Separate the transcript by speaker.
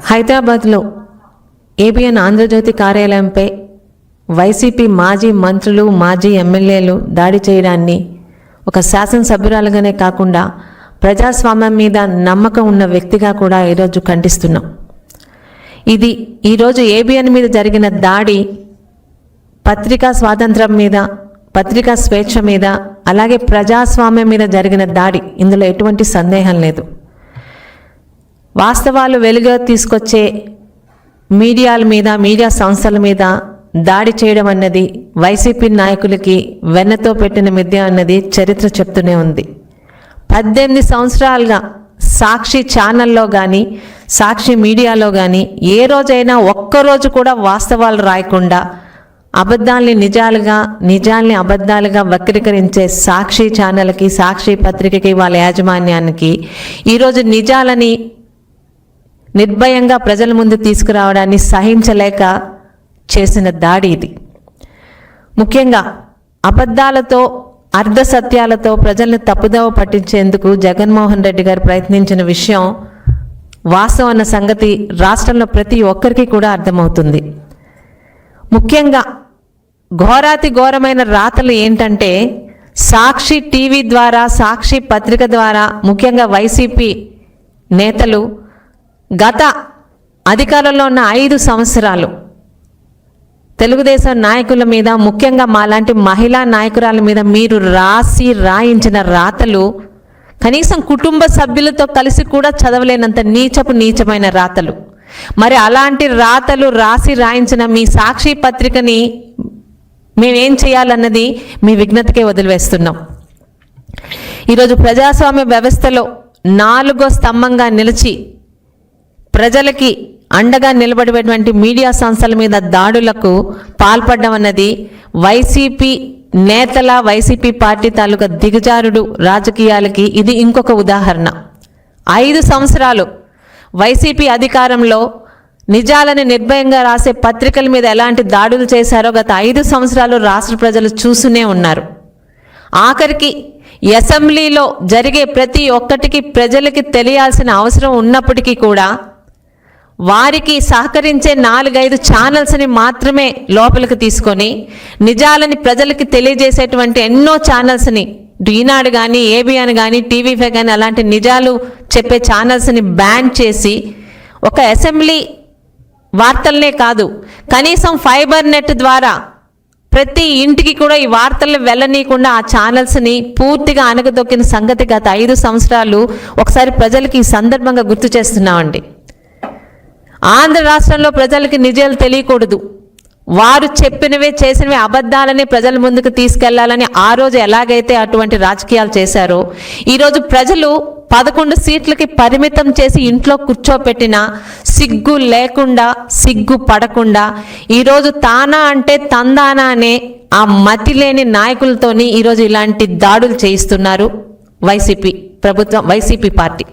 Speaker 1: హైదరాబాద్లో ABN Andhra Jyothi కార్యాలయంపై YCP మాజీ మంత్రులు మాజీ ఎమ్మెల్యేలు దాడి చేయడాన్ని ఒక శాసనసభ్యురాలుగానే కాకుండా ప్రజాస్వామ్యం మీద నమ్మకం ఉన్న వ్యక్తిగా కూడా ఈరోజు ఖండిస్తున్నాం. ఇది ఈరోజు ఏబిఎన్ మీద జరిగిన దాడి పత్రికా స్వాతంత్రం మీద, పత్రికా స్వేచ్ఛ మీద, అలాగే ప్రజాస్వామ్యం మీద జరిగిన దాడి. ఇందులో ఎటువంటి సందేహం లేదు. వాస్తవాలు వెలుగులోకి తీసుకొచ్చే మీడియాల మీద, మీడియా సంస్థల మీద దాడి చేయడం అన్నది వైసీపీ నాయకులకి వెన్నతో పెట్టిన మిథ్య అన్నది చరిత్ర చెప్తూనే ఉంది. 18 సంవత్సరాలుగా సాక్షి ఛానల్లో కానీ, సాక్షి మీడియాలో కానీ ఏ రోజైనా ఒక్కరోజు కూడా వాస్తవాలు రాయకుండా అబద్ధాల్ని నిజాలుగా, నిజాల్ని అబద్ధాలుగా వక్రీకరించే సాక్షి ఛానల్కి, సాక్షి పత్రికకి, వాళ్ళ యాజమాన్యానికి ఈరోజు నిజాలని నిర్భయంగా ప్రజల ముందు తీసుకురావడాన్ని సహించలేక చేసిన దాడి ఇది. ముఖ్యంగా అబద్ధాలతో, అర్ధసత్యాలతో ప్రజల్ని తప్పుదోవ పట్టించేందుకు జగన్మోహన్ రెడ్డి గారు ప్రయత్నించిన విషయం వాస్తవం అన్న సంగతి రాష్ట్రంలో ప్రతి ఒక్కరికి కూడా అర్థమవుతుంది. ముఖ్యంగా ఘోరాతి ఘోరమైన రాతలు ఏంటంటే, సాక్షి టీవీ ద్వారా, సాక్షి పత్రిక ద్వారా ముఖ్యంగా వైసీపీ నేతలు గత అధికారంలో ఉన్న 5 సంవత్సరాలు తెలుగుదేశం నాయకుల మీద, ముఖ్యంగా మాలాంటి మహిళా నాయకురాల మీద మీరు రాయించిన రాతలు కనీసం కుటుంబ సభ్యులతో కలిసి కూడా చదవలేనంత నీచమైన రాతలు. మరి అలాంటి రాతలు రాయించిన మీ సాక్షి పత్రికని మేమేం చేయాలన్నది మీ విజ్ఞతకే వదిలివేస్తున్నాం. ఈరోజు ప్రజాస్వామ్య వ్యవస్థలో 4వ స్తంభంగా నిలిచి ప్రజలకి అండగా నిలబడేటువంటి మీడియా సంస్థల మీద దాడులకు పాల్పడడం అన్నది వైసీపీ నేతల, వైసీపీ పార్టీ తాలూకా దిగజారుడు రాజకీయాలకి ఇది ఇంకొక ఉదాహరణ. 5 సంవత్సరాలు వైసీపీ అధికారంలో నిజాలని నిర్భయంగా రాసే పత్రికల మీద ఎలాంటి దాడులు చేశారో గత 5 సంవత్సరాలు రాష్ట్ర ప్రజలు చూస్తూనే ఉన్నారు. ఆఖరికి అసెంబ్లీలో జరిగే ప్రతి ఒక్కటికి ప్రజలకి తెలియాల్సిన అవసరం ఉన్నప్పటికీ కూడా వారికి సహకరించే 4-5 ఛానల్స్ని మాత్రమే లోపలికి తీసుకొని నిజాలని ప్రజలకి తెలియజేసేటువంటి ఎన్నో ఛానల్స్ని, ఈనాడు కానీ, ఏబిఎన్ కానీ, టీవీ5 కానీ అలాంటి నిజాలు చెప్పే ఛానల్స్ని బ్యాన్ చేసి ఒక అసెంబ్లీ వార్తలనే కాదు, కనీసం ఫైబర్ నెట్ ద్వారా ప్రతి ఇంటికి కూడా ఈ వార్తలను వెళ్ళనీయకుండా ఆ ఛానల్స్ని పూర్తిగా అణగదొక్కిన సంగతి గత 5 సంవత్సరాలు ఒకసారి ప్రజలకి ఈ సందర్భంగా గుర్తు చేస్తున్నామండి. ఆంధ్ర రాష్ట్రంలో ప్రజలకి నిజాలు తెలియకూడదు, వారు చెప్పినవే చేసినవే అబద్ధాలని ప్రజల ముందుకు తీసుకెళ్లాలని ఆ రోజు ఎలాగైతే అటువంటి రాజకీయాలు చేశారో ఈరోజు ప్రజలు 11 సీట్లకి పరిమితం చేసి ఇంట్లో కూర్చోపెట్టిన సిగ్గు లేకుండా, సిగ్గు పడకుండా ఈరోజు తానా అంటే తందానా అనే ఆ మతి లేని నాయకులతోని ఈరోజు ఇలాంటి దాడులు చేయిస్తున్నారు వైసీపీ ప్రభుత్వం, వైసీపీ పార్టీ.